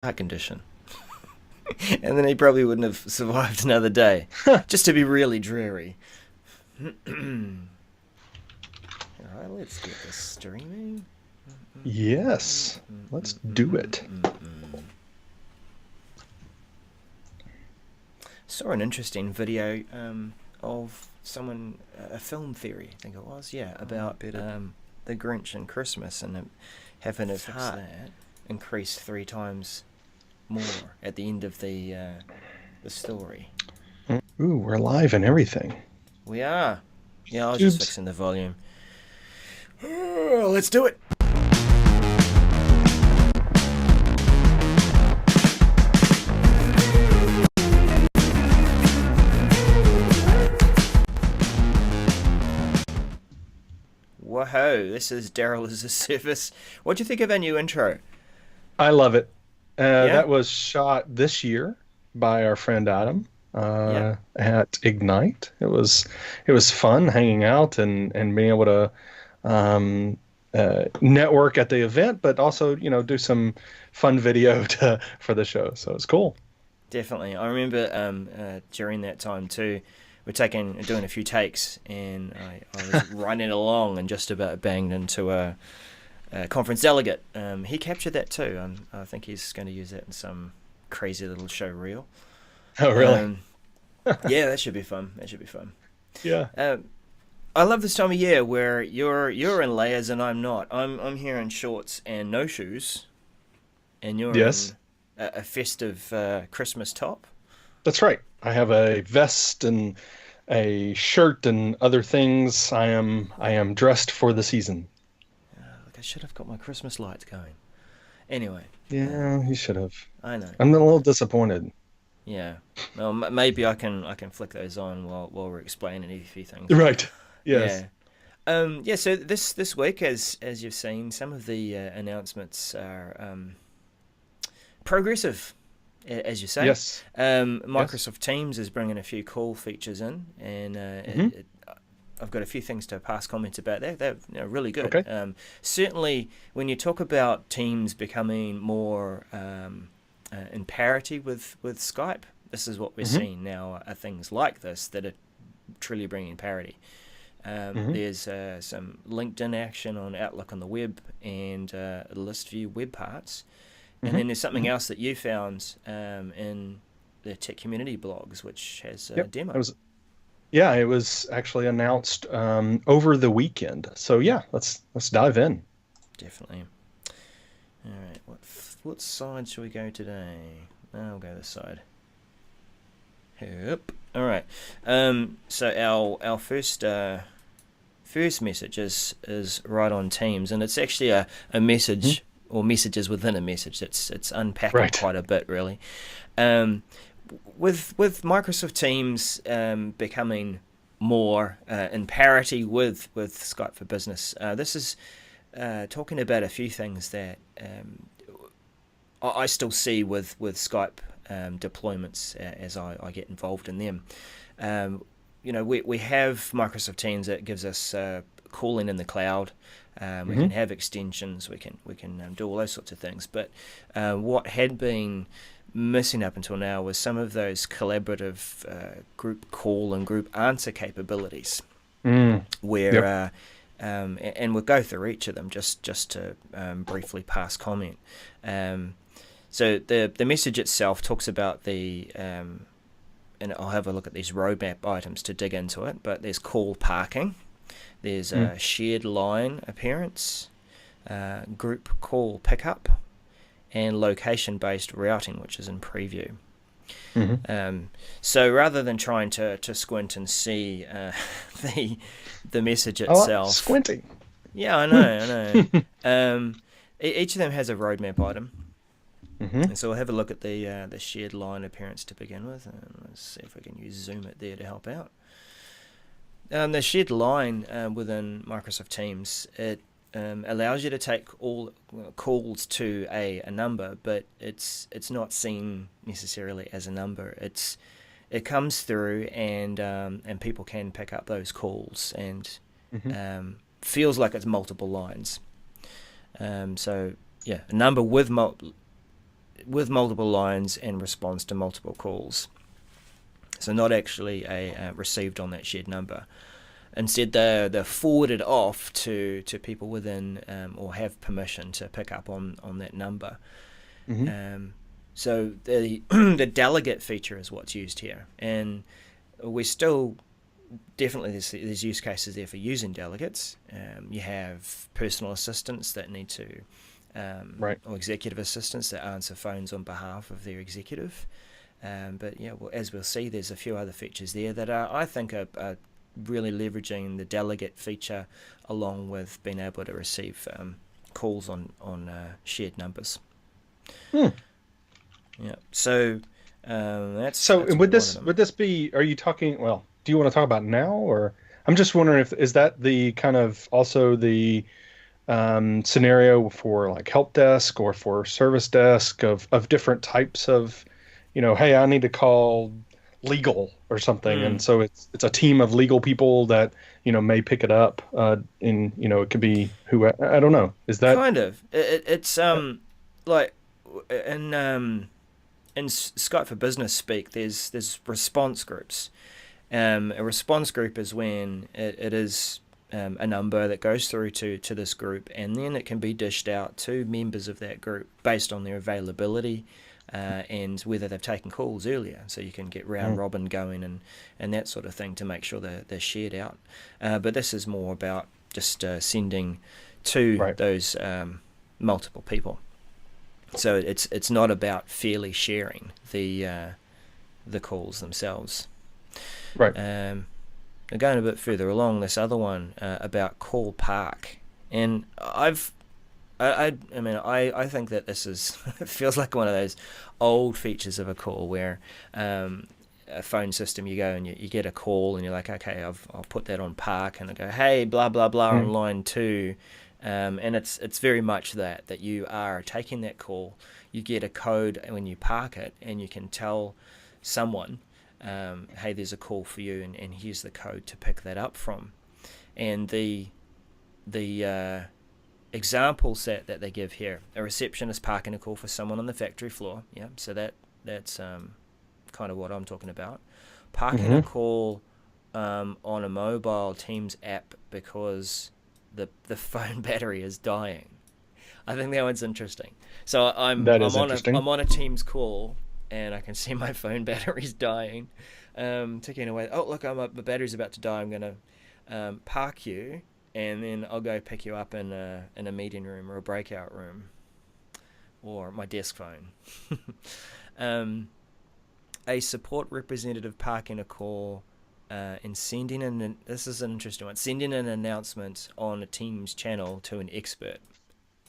heart condition. And then he probably wouldn't have survived another day. Just to be really dreary. Alright, let's get this streaming. Yes, let's do it. Saw an interesting video of someone, a film theory, I think it was, about the Grinch and Christmas and having his heart increase 3 times more at the end of the story. Ooh, we're live and everything. We are. Yeah, I was just fixing the volume. Let's do it. Whoa, this is Daryl as a Service. What do you think of our new intro? I love it. Yeah? That was shot this year by our friend Adam Yeah. at Ignite. It was fun hanging out and being able to network at the event, but also do some fun video for the show. So it's cool. Definitely. I remember during that time too, doing a few takes, and I was running along and just about banged into a conference delegate. He captured that too. I think he's going to use that in some crazy little show reel. Oh, really? Yeah, that should be fun. Yeah. I love this time of year where you're in layers and I'm not. I'm here in shorts and no shoes, and you're Yes, in a festive Christmas top. that's right. I have a vest and a shirt and other things. I am dressed for the season. Like I should have got my Christmas lights going. Anyway, Yeah, you should have. I know. I'm a little disappointed. Yeah. Well, maybe I can flick those on while we're explaining a few things. Right. Yeah. Yes. Yeah. So this week, as you've seen, some of the announcements are progressive, as you say. Yes. Yes. Microsoft Teams is bringing a few cool features in, and Hmm. I've got a few things to pass comments about that. They're really good. Okay. Certainly, when you talk about Teams becoming more in parity with Skype, this is what we're Hmm. seeing now. Are things like this that are truly bringing parity. Hmm. There's some LinkedIn action on Outlook on the web and list view web parts. And Hmm. then there's something Hmm. else that you found in the tech community blogs, which has a Yep. demo. It was actually announced over the weekend. So yeah, let's dive in. Definitely. All right. What side should we go today? I'll go this side. Yep. All right. So our first message is right on Teams, and it's actually a Hmm. message or messages within a message. It's unpacking Right. quite a bit, really. Um, with Microsoft Teams becoming more in parity with Skype for Business, this is talking about a few things that I still see with Skype deployments as I get involved in them. We have Microsoft Teams that gives us calling in the cloud. We Hmm. can have extensions. We can do all those sorts of things. But what had been missing up until now was some of those collaborative group call and group answer capabilities, Mm. where Yep. and we'll go through each of them just to briefly pass comment. So the message itself talks about and I'll have a look at these roadmap items to dig into it, but there's call parking, there's Mm. a shared line appearance, group call pickup, and location-based routing, which is in preview. Hmm. So rather than trying to squint and see the message I like itself, squinting. yeah, I know. Each of them has a roadmap item. Hmm. And so we'll have a look at the shared line appearance to begin with, and let's see if we can use Zoom it there to help out. The shared line within Microsoft Teams, it allows you to take all calls to a number, but it's not seen necessarily as a number. It comes through, and people can pick up those calls, and Hmm. feels like it's multiple lines. So yeah, a number with with multiple lines and responds to multiple calls. So not actually a received on that shared number. Instead, they're forwarded off to people within or have permission to pick up on that number. So the the delegate feature is what's used here, and we still definitely there's use cases there for using delegates. You have personal assistants that need to, or executive assistants that answer phones on behalf of their executive. But yeah, well, as we'll see, there's a few other features there that I think are really leveraging the delegate feature along with being able to receive calls on shared numbers. Yeah. So that's would this be? Are you talking? Well, do you want to talk about now, or I'm just wondering if is that the kind of also the scenario for like help desk or for service desk of different types of, hey, I need to call legal or something, and so it's a team of legal people that may pick it up. In it could be who I don't know. Is that kind of it's like in Skype for Business speak? There's response groups. A response group is when it is a number that goes through to this group, and then it can be dished out to members of that group based on their availability and whether they've taken calls earlier. So you can get round robin going and that sort of thing to make sure they're shared out. But this is more about just sending to those multiple people. So it's not about fairly sharing the calls themselves. Right. Going a bit further along, this other one about call park, and I think that this is it feels like one of those old features of a call where a phone system, you go and you get a call and you're like, okay, I'll put that on park, and I go, hey, blah blah blah on line 2, and it's very much that you are taking that call, you get a code when you park it, and you can tell someone, hey, there's a call for you, and here's the code to pick that up from. And the example set that they give here, a receptionist parking a call for someone on the factory floor. Yeah, so that's kind of what I'm talking about. Parking a call on a mobile Teams app because the phone battery is dying. I think that one's interesting. So I'm on a Teams call, and I can see my phone battery's dying, ticking away. Oh, look, my battery's about to die. I'm going to park you, and then I'll go pick you up in a meeting room or a breakout room or my desk phone. A support representative parking a call and sending this is an interesting one, sending an announcement on a Teams channel to an expert.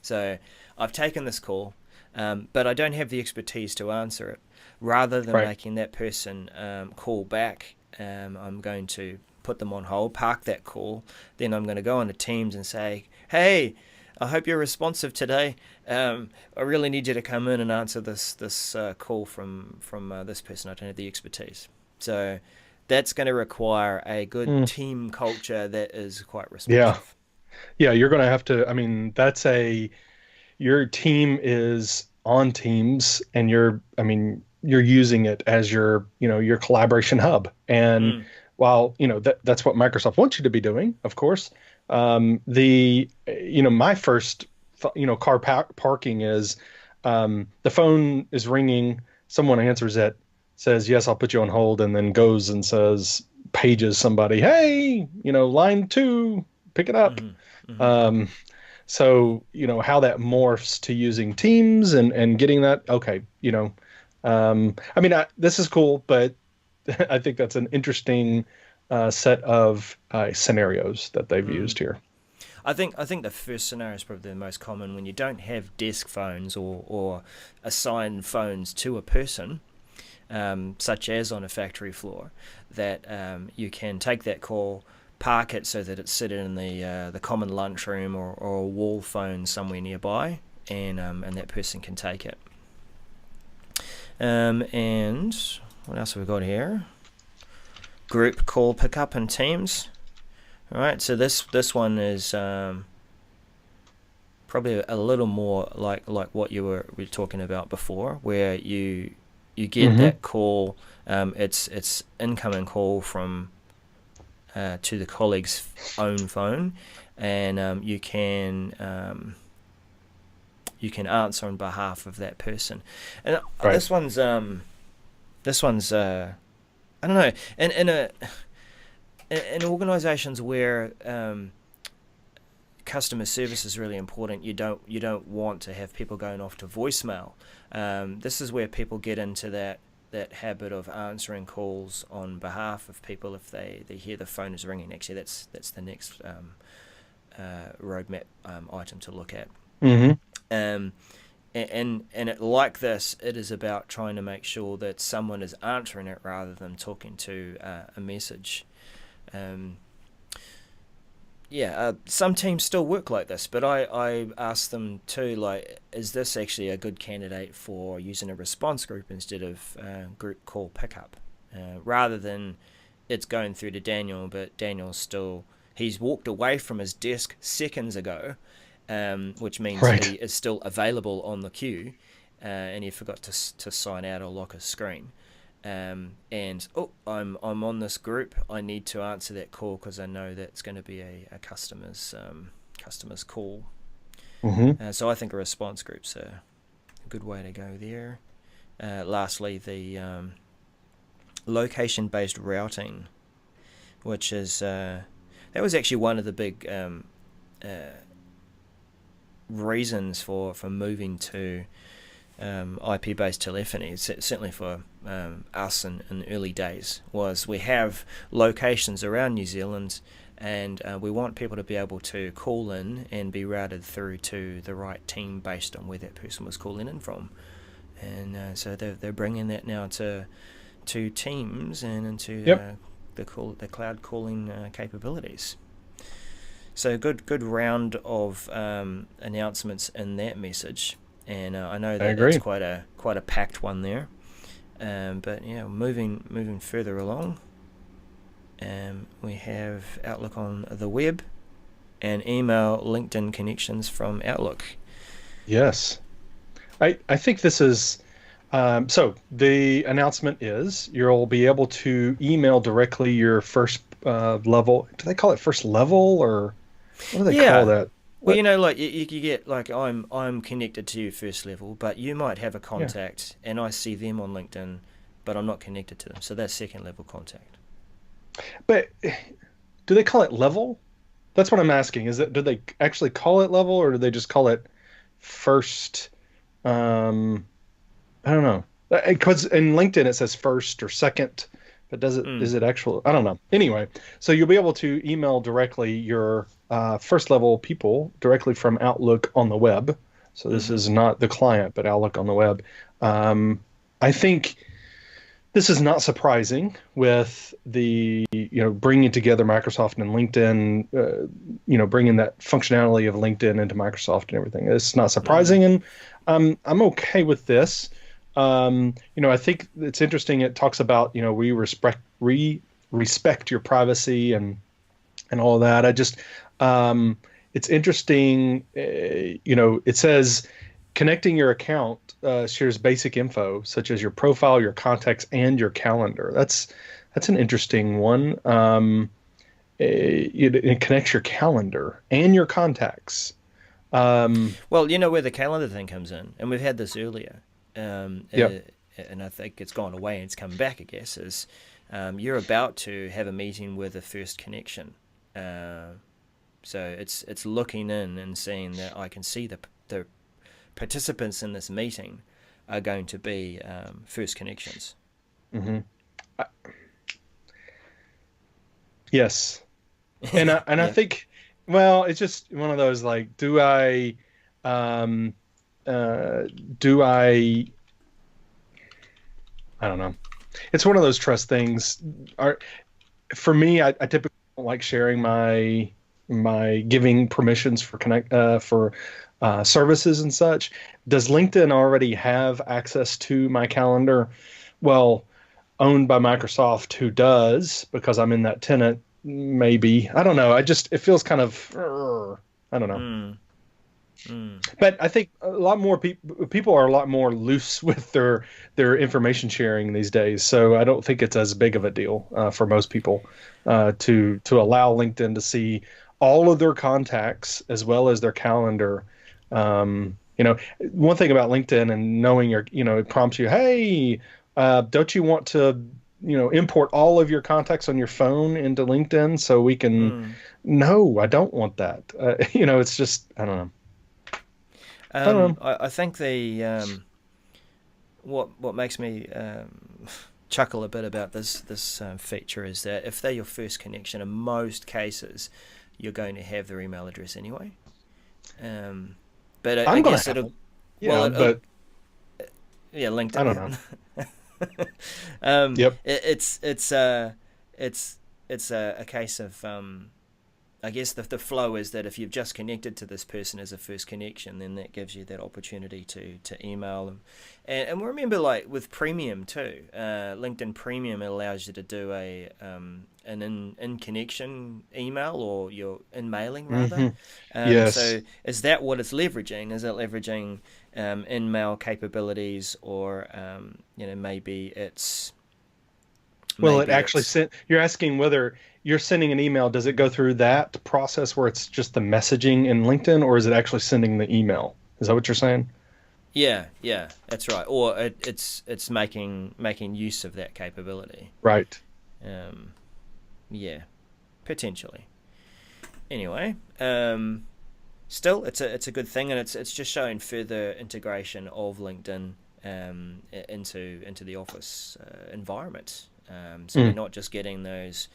So I've taken this call, but I don't have the expertise to answer it. Rather than making that person call back, I'm going to put them on hold, park that call, then I'm going to go on to Teams and say, hey, I hope you're responsive today. I really need you to come in and answer this call from this person. I don't have the expertise. So that's going to require a good team culture that is quite responsive. Yeah, you're going to have to, your team is on Teams, and you're using it as your collaboration hub. And while, that's what Microsoft wants you to be doing, of course, my first, car parking is, the phone is ringing, someone answers it, says, yes, I'll put you on hold, and then goes and pages somebody, hey, line 2, pick it up. So, how that morphs to using Teams and getting that, okay, this is cool, but I think that's an interesting set of scenarios that they've used here. I think the first scenario is probably the most common when you don't have desk phones or assign phones to a person, such as on a factory floor, that you can take that call, park it so that it's sitting in the common lunchroom or a wall phone somewhere nearby, and that person can take it. And what else have we got here? Group call pickup in Teams. All right, so this one is probably a little more like what you were talking about before, where you get that call. It's incoming call from to the colleague's own phone, and you can answer on behalf of that person. And Right. this one's I don't know, in organizations where customer service is really important, you don't want to have people going off to voicemail. This is where people get into that habit of answering calls on behalf of people if they hear the phone is ringing. Actually, that's the next roadmap item to look at. Mm-hmm. And like this, it is about trying to make sure that someone is answering it rather than talking to a message. Some teams still work like this, but I asked them too, like, is this actually a good candidate for using a response group instead of group call pickup? Rather than it's going through to Daniel, but he's walked away from his desk seconds ago, which means Right. he is still available on the queue, and he forgot to sign out or lock his screen. I'm on this group. I need to answer that call because I know that's going to be a customer's call. Mm-hmm. So I think a response group's a good way to go there. Lastly, the location-based routing, which is that was actually one of the big reasons for moving to IP-based telephony. Certainly for us in early days, was we have locations around New Zealand, and we want people to be able to call in and be routed through to the right team based on where that person was calling in from. And so they're bringing that now to Teams and into the cloud calling capabilities. So good round of announcements in that message. And I know that it's quite a packed one there, but yeah, moving further along, we have Outlook on the web, and email LinkedIn connections from Outlook. Yes, I think this is so. The announcement is you'll be able to email directly your first level. Do they call it first level, or what do they call that? Well, like you get, like, I'm connected to you first level, but you might have a contact, and I see them on LinkedIn, but I'm not connected to them. So that's second level contact. But do they call it level? That's what I'm asking. Do they actually call it level, or do they just call it first? I don't know. Because in LinkedIn it says first or second, but is it actual? I don't know. Anyway, so you'll be able to email directly your first level people directly from Outlook on the web. So this is not the client, but Outlook on the web. I think this is not surprising with the bringing together Microsoft and LinkedIn, bringing that functionality of LinkedIn into Microsoft and everything. It's not surprising, and I'm okay with this. I think it's interesting. It talks about we respect your privacy and all of that. I just it's interesting. It says connecting your account shares basic info such as your profile, your contacts, and your calendar. That's an interesting one. It connects your calendar and your contacts. Well, where the calendar thing comes in, and we've had this earlier. And I think it's gone away and it's come back, I guess, is you're about to have a meeting with a first connection. So it's looking in and seeing that I can see the participants in this meeting are going to be first connections. Mm-hmm. Yes. And I think, well, it's just one of those, like, do I don't know. It's one of those trust things. For me, I typically don't like sharing my giving permissions for services and such. Does LinkedIn already have access to my calendar? Well, owned by Microsoft, who does, because I'm in that tenant, maybe. I don't know. It feels kind of, I don't know. But I think a lot more people are a lot more loose with their information sharing these days. So I don't think it's as big of a deal for most people to allow LinkedIn to see all of their contacts as well as their calendar. One thing about LinkedIn and knowing it prompts you, hey, don't you want to, import all of your contacts on your phone into LinkedIn so we can? No, I don't want that. It's just, I don't know. I think what makes me chuckle a bit about this feature is that if they're your first connection, in most cases, you're going to have their email address anyway. But I guess it'll. Yeah, but yeah, LinkedIn. I don't know. Yep. It's a case of. I guess the flow is that if you've just connected to this person as a first connection, then that gives you that opportunity to email them. And remember, like with Premium too, LinkedIn Premium allows you to do an in connection email, or your in mailing rather. Yes. So is that what it's leveraging? Is it leveraging in mail capabilities, or maybe it's Well, it actually sent. You're asking whether you're sending an email. Does it go through that process where it's just the messaging in LinkedIn, or is it actually sending the email? Is that what you're saying? Yeah, that's right. Or it's making use of that capability. Right. Yeah, potentially. Anyway, still, it's a good thing, and it's just showing further integration of LinkedIn into the Office environment. So we're not just getting those,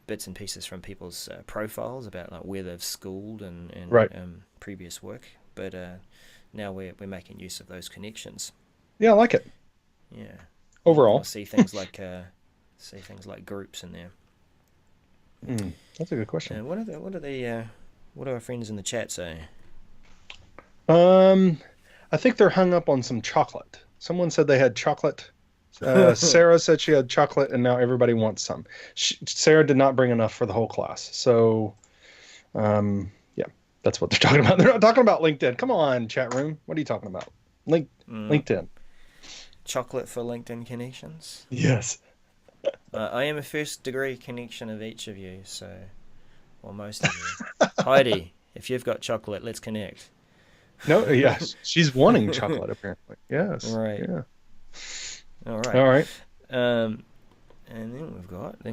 bits and pieces from people's profiles about like where they've schooled and right. Previous work, but now we're making use of those connections. Yeah, I like it. Yeah. Overall, we'll see things like groups in there. That's a good question. What do our friends in the chat say? I think they're hung up on some chocolate. Someone said they had chocolate. Sarah said she had chocolate, and now everybody wants some. Sarah did not bring enough for the whole class. So, yeah, that's what they're talking about. They're not talking about LinkedIn. Come on, chat room. What are you talking about? LinkedIn. Chocolate for LinkedIn connections? Yes. I am a first degree connection of each of you, or most of you. Heidi, if you've got chocolate, let's connect. No, yes, she's wanting chocolate apparently. Yes. Right. Yeah. All right. And then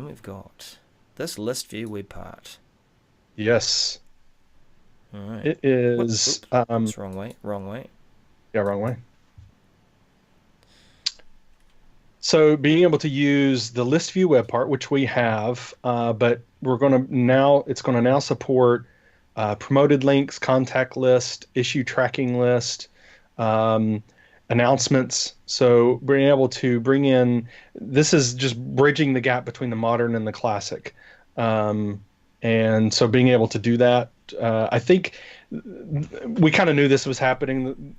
we've got this list view web part. Yes. All right. It is. Oops, wrong way. Yeah, wrong way. So being able to use the list view web part, which we have, but it's going to now support promoted links, contact list, issue tracking list, announcements. So being able to bring in, this is just bridging the gap between the modern and the classic. And so being able to do that, I think we kind of knew this was happening.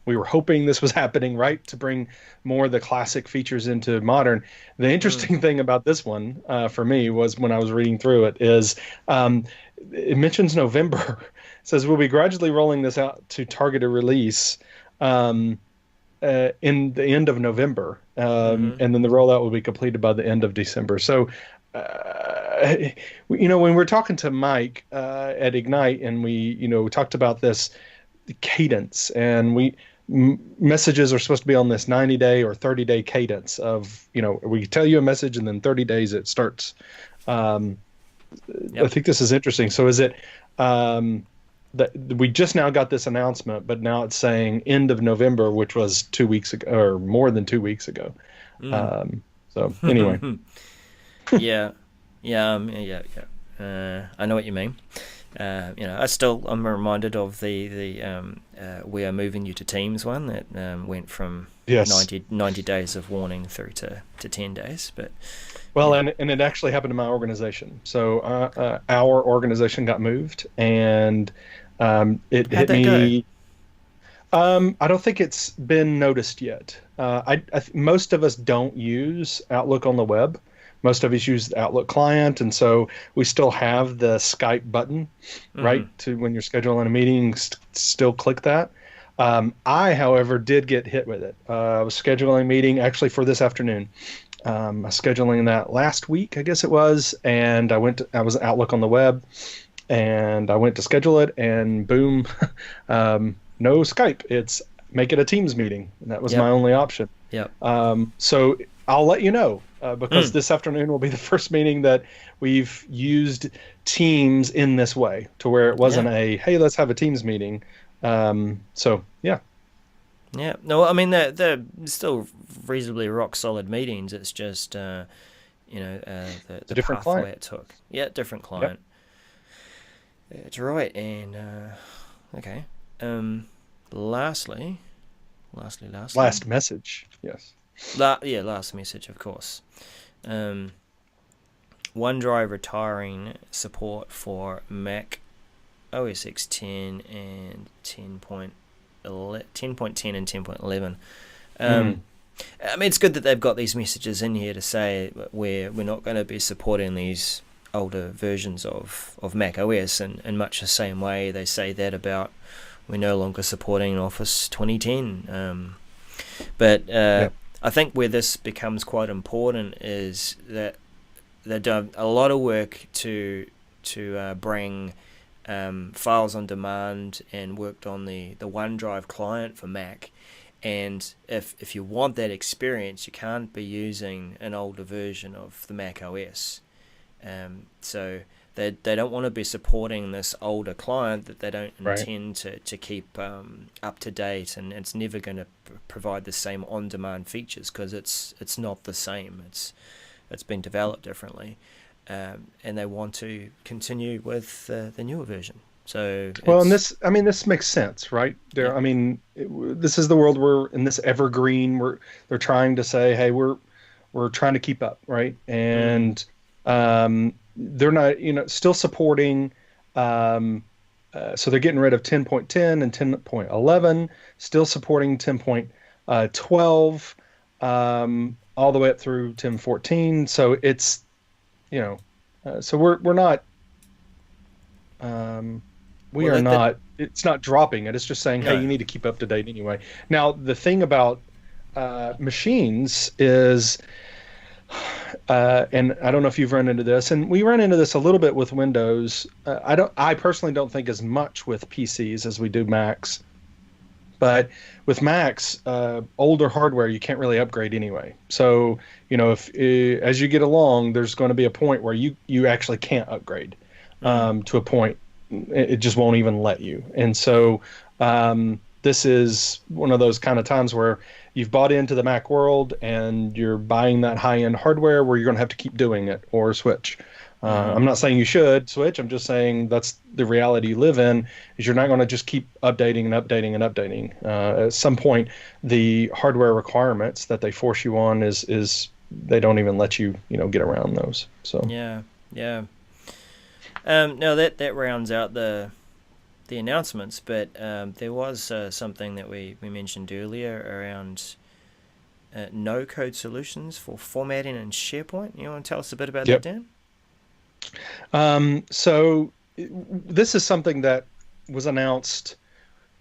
We were hoping this was happening, right? To bring more of the classic features into modern. The interesting thing about this one for me was when I was reading through it is it mentions November. It says we'll be gradually rolling this out to targeted release in the end of November, and then the rollout will be completed by the end of December. So, when we're talking to Mike at Ignite, and we talked about this cadence, and messages are supposed to be on this 90-day or 30-day cadence of, we tell you a message and then 30 days it starts. Yep. I think this is interesting. So is it that we just now got this announcement, but now it's saying end of November, which was 2 weeks ago or more than 2 weeks ago. So anyway. Yeah. I know what you mean. I'm reminded of the we are moving you to Teams one that went from 90 days of warning through to 10 days. But and it actually happened in my organization. So our organization got moved, and it hit me. I don't think it's been noticed yet. Most of us don't use Outlook on the web, most of us use the Outlook client, and so we still have the Skype button, right? To when you're scheduling a meeting, still click that. I, however, did get hit with it. I was scheduling a meeting actually for this afternoon. I was scheduling that last week, I guess it was, and I was Outlook on the web, and I went to schedule it, and boom, no Skype. It's make it a Teams meeting, and that was my only option. Yep. So I'll let you know because this afternoon will be the first meeting that we've used Teams in this way, to where it wasn't hey, let's have a Teams meeting. So yeah. Yeah. No, I mean they're still reasonably rock solid meetings. It's just the different pathway client it took. Yeah, different client. Yep. That's right. And okay. Lastly. Last message. Yes. Last message, of course. OneDrive retiring support for Mac OS X 10 and 10.10 and 10.11. I mean, it's good that they've got these messages in here to say we're not going to be supporting these older versions of Mac OS in much the same way they say that about we're no longer supporting Office 2010. But I think where this becomes quite important is that they've done a lot of work to bring files on demand and worked on the OneDrive client for Mac. And if you want that experience, you can't be using an older version of the Mac OS. So they don't want to be supporting this older client that they don't intend to keep up to date, and it's never going to provide the same on-demand features because it's not the same. It's been developed differently, and they want to continue with the newer version. So and this makes sense, right? This is the world we're in, this evergreen. They're trying to say, hey, we're trying to keep up, right? And they're not, still supporting. So they're getting rid of 10.10 and 10.11, still supporting 10.12, all the way up through 10.14. So it's, so we're not. It's not dropping it. It's just saying, hey, you need to keep up to date anyway. Now, the thing about machines is, and I don't know if you've run into this, and we run into this a little bit with Windows. I personally don't think as much with PCs as we do Macs. But with Macs, older hardware, you can't really upgrade anyway. So, if as you get along, there's going to be a point where you actually can't upgrade to a point. It just won't even let you. And so this is one of those kind of times where you've bought into the Mac world and you're buying that high-end hardware where you're going to have to keep doing it or switch. I'm not saying you should switch. I'm just saying that's the reality you live in, is you're not going to just keep updating and updating and updating. At some point, the hardware requirements that they force you on is they don't even let you, get around those. So yeah. No, that rounds out the announcements, but there was something that we mentioned earlier around no-code solutions for formatting in SharePoint. You want to tell us a bit about that, Dan? So this is something that was announced,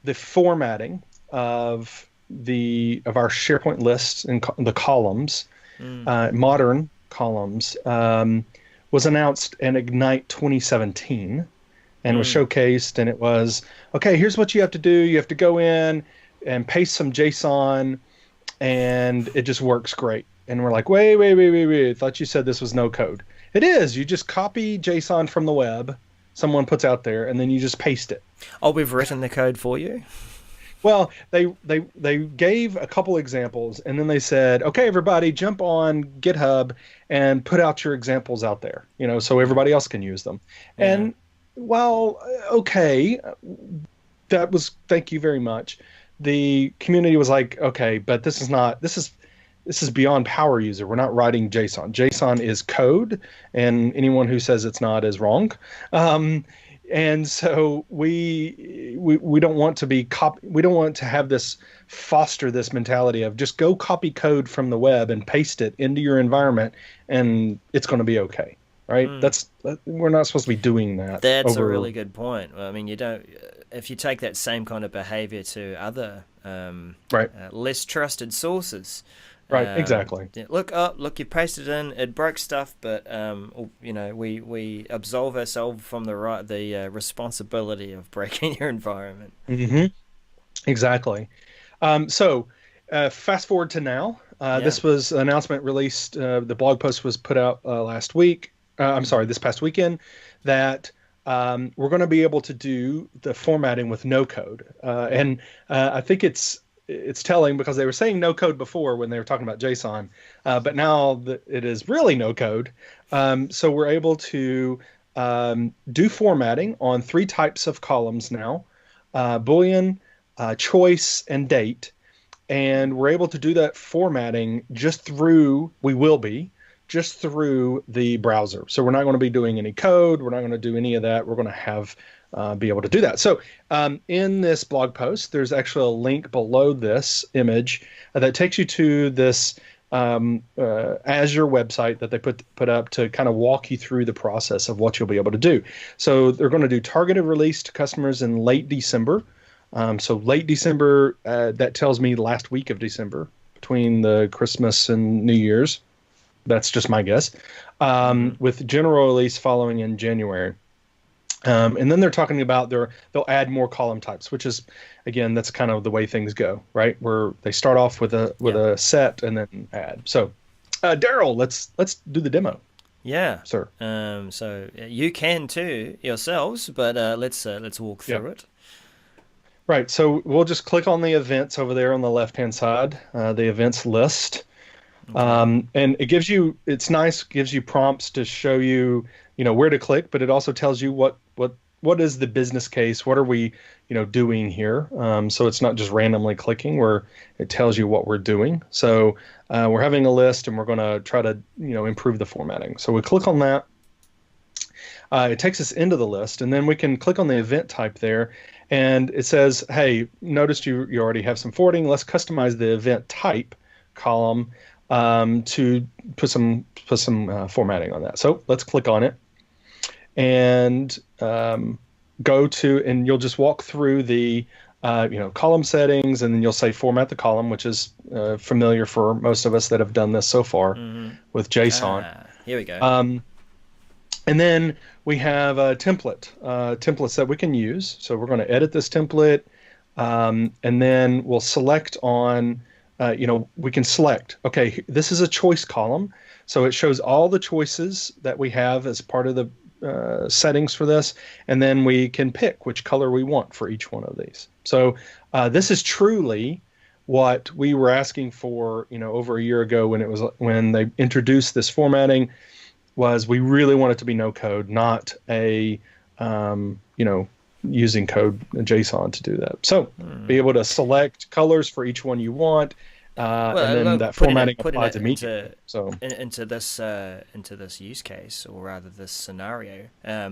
the formatting of our SharePoint lists and the columns, modern columns, was announced in Ignite 2017 and was showcased, and it was, okay, here's what you have to do. You have to go in and paste some JSON, and it just works great. And we're like, wait, I thought you said this was no code. It is. You just copy JSON from the web, someone puts out there, and then you just paste it. Oh, we've written the code for you? Well, they gave a couple examples, and then they said, okay, everybody jump on GitHub and put out your examples out there, so everybody else can use them. Yeah. And well, okay, that was, thank you very much. The community was like, okay, but this is beyond power user. We're not writing JSON. JSON is code, and anyone who says it's not is wrong. And so we don't want to be we don't want to have this foster this mentality of just go copy code from the web and paste it into your environment and it's going to be okay, right? Mm. We're not supposed to be doing that That's a over. really good point. I mean, you don't. If you take that same kind of behavior to other Right, less trusted sources, right, exactly. look, you pasted in, it broke stuff, but we absolve ourselves from the responsibility of breaking your environment. Hmm. Exactly. So fast forward to now. Yeah. This was an announcement released. The blog post was put out last week. I'm sorry, this past weekend, that we're going to be able to do the formatting with no code. And I think it's telling because they were saying no code before when they were talking about JSON, but now it is really no code. So we're able to do formatting on three types of columns now: Boolean, choice, and date. And we're able to do that formatting we will be just through the browser. So we're not going to be doing any code. We're not going to do any of that. We're going to be able to do that. So in this blog post, there's actually a link below this image that takes you to this Azure website that they put up to kind of walk you through the process of what you'll be able to do. So they're going to do targeted release to customers in late December. So late December, that tells me last week of December, between the Christmas and New Year's. That's just my guess. Mm-hmm. With general release following in January. And then they're talking about they'll add more column types, which is, again, that's kind of the way things go, right? Where they start off with a set and then add. So, Daryl, let's do the demo, Yeah. sir. So you can too yourselves, but let's walk Yeah. through it. Right. So we'll just click on the events over there on the left-hand side, the events list. Okay. And it's nice, gives you prompts to show you, where to click, but it also tells you what is the business case? What are we, doing here? So it's not just randomly clicking where it tells you what we're doing. So we're having a list and we're going to try to, improve the formatting. So we click on that. It takes us into the list, and then we can click on the event type there, and it says, "Hey, notice you already have some forwarding. Let's customize the event type column to put some formatting on that." So let's click on it, and and you'll just walk through the column settings, and then you'll say format the column, which is familiar for most of us that have done this so far Mm-hmm. with JSON. Here we go. And then we have a templates that we can use. So we're going to edit this template, and then we'll select on, we can select, okay, this is a choice column. So it shows all the choices that we have as part of the settings for this. And then we can pick which color we want for each one of these. So this is truly what we were asking for, over a year ago when they introduced this formatting. Was we really want it to be no code, not using code JSON to do that. So be able to select colors for each one you want, and then that formatting applies immediately. Into this use case, or rather this scenario.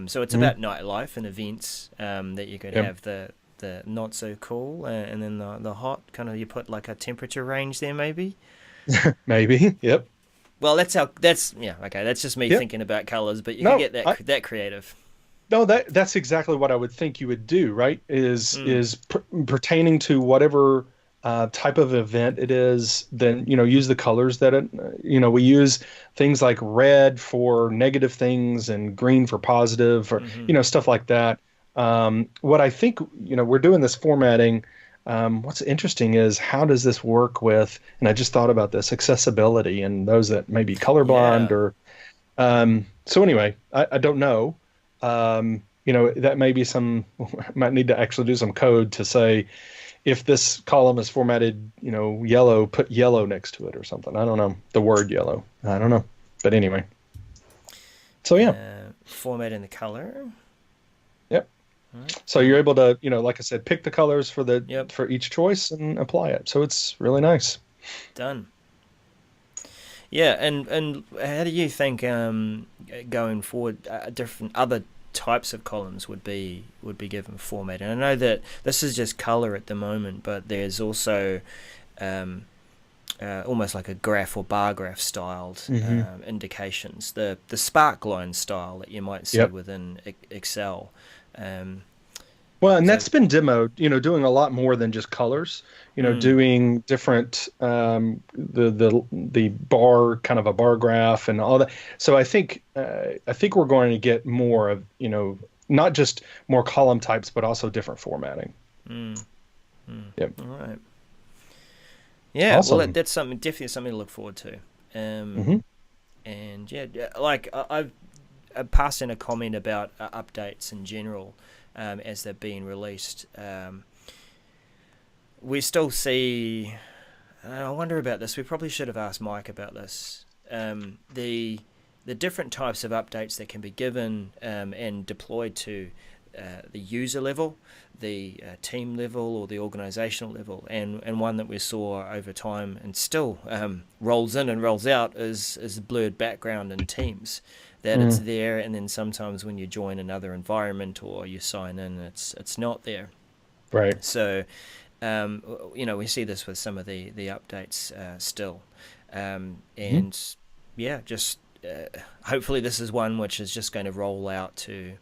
So it's about nightlife and events that you could have the not so cool and then the hot, kind of, you put like a temperature range there maybe. Maybe, yep. Well, that's just me thinking about colors, but you can get that creative. No, that's exactly what I would think you would do, right? Is pertaining to whatever type of event it is, then use the colors that we use things like red for negative things and green for positive, or stuff like that. What I think we're doing this formatting. What's interesting is how does this work with, and I just thought about this, accessibility and those that may be colorblind or, so anyway, I don't know. That may be might need to actually do some code to say, if this column is formatted, yellow, put yellow next to it or something. I don't know. The word yellow. I don't know. But anyway. So yeah. Formatting the color. Yep. So you're able to, like I said, pick the colors for each choice and apply it. So it's really nice. Done. Yeah, and how do you think going forward, different other types of columns would be given format. And I know that this is just color at the moment, but there's also almost like a graph or bar graph styled indications, the sparkline style that you might see within Excel. Well, and that's been demoed, doing a lot more than just colors, doing different, the bar, kind of a bar graph and all that. So I think we're going to get more of, not just more column types, but also different formatting. Yep. All right. Yeah. Awesome. Well, that's definitely something to look forward to. And yeah, like I've passed in a comment about updates in general. As they're being released, we still see. I wonder about this. We probably should have asked Mike about this. The different types of updates that can be given and deployed to the user level, the team level, or the organizational level, and one that we saw over time and still rolls in and rolls out is the blurred background in Teams. That it's there, and then sometimes when you join another environment or you sign in, it's not there. Right. So, we see this with some of the updates still, and just hopefully this is one which is just going to roll out to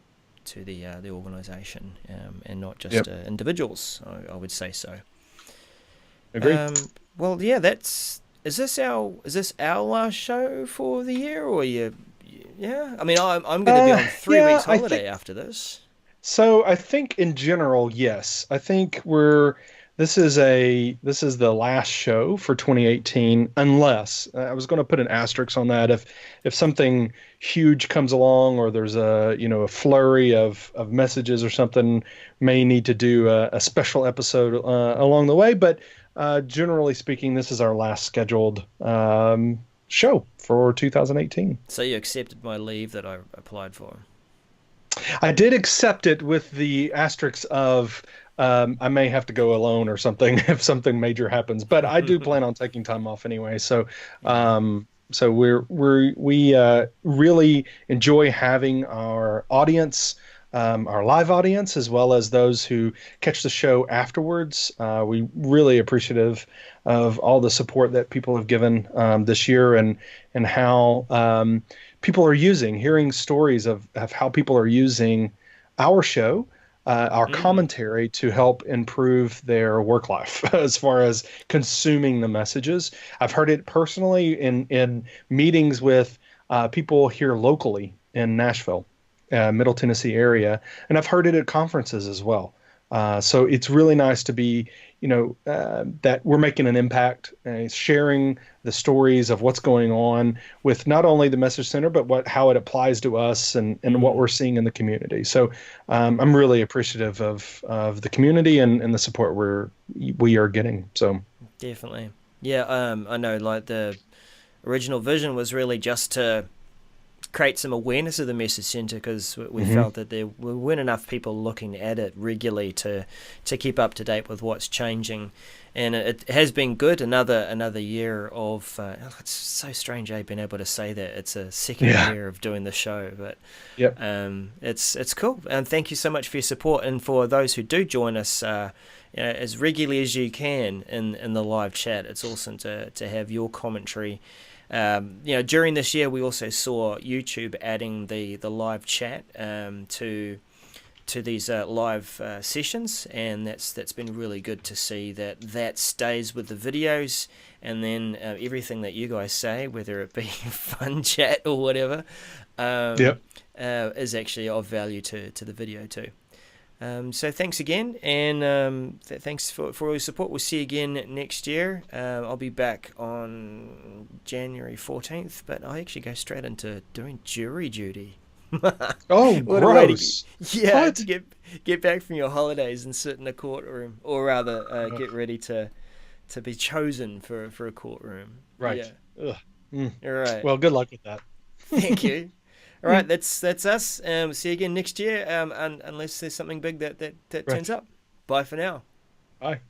the organization and not just individuals. I would say so. Agreed. Well, yeah, is this our last show for the year, or you? Yeah, I mean, I'm going to be on 3 weeks holiday after this. So I think in general, yes. I think this is the last show for 2018, unless I was going to put an asterisk on that if something huge comes along, or there's a flurry of messages or something, may need to do a special episode along the way. But generally speaking, this is our last scheduled show for 2018. So you accepted my leave that I applied for? I did accept it with the asterisk of I may have to go alone or something if something major happens, but I do plan on taking time off anyway. So so we really enjoy having our audience, our live audience, as well as those who catch the show afterwards. We really appreciative of all the support that people have given this year, and how people are hearing stories of how people are using our show, our commentary, to help improve their work life as far as consuming the messages. I've heard it personally in meetings with people here locally in Nashville, Middle Tennessee area, and I've heard it at conferences as well. So it's really nice to be, that we're making an impact, sharing the stories of what's going on with not only the Message Center, but how it applies to us and what we're seeing in the community. So I'm really appreciative of the community and the support we are getting. So definitely, yeah. I know, like, the original vision was really just to create some awareness of the Message Center, because we felt that there weren't enough people looking at it regularly to keep up to date with what's changing, and it has been good. Another year of it's so strange, being able to say that it's a second year of doing the show, but it's cool. And thank you so much for your support, and for those who do join us as regularly as you can in the live chat. It's awesome to have your commentary. During this year, we also saw YouTube adding the live chat to these live sessions, and that's been really good to see that stays with the videos, and then everything that you guys say, whether it be fun chat or whatever, is actually of value to the video too. So thanks again, and thanks for all your support. We'll see you again next year. I'll be back on January 14th, but I actually go straight into doing jury duty. Oh, gross. To get back from your holidays and sit in a courtroom, or rather get ready to be chosen for a courtroom. Right. Yeah. All right. Well, good luck with that. Thank you. All right, that's us. We'll see you again next year, unless there's something big that turns up. Bye for now. Bye.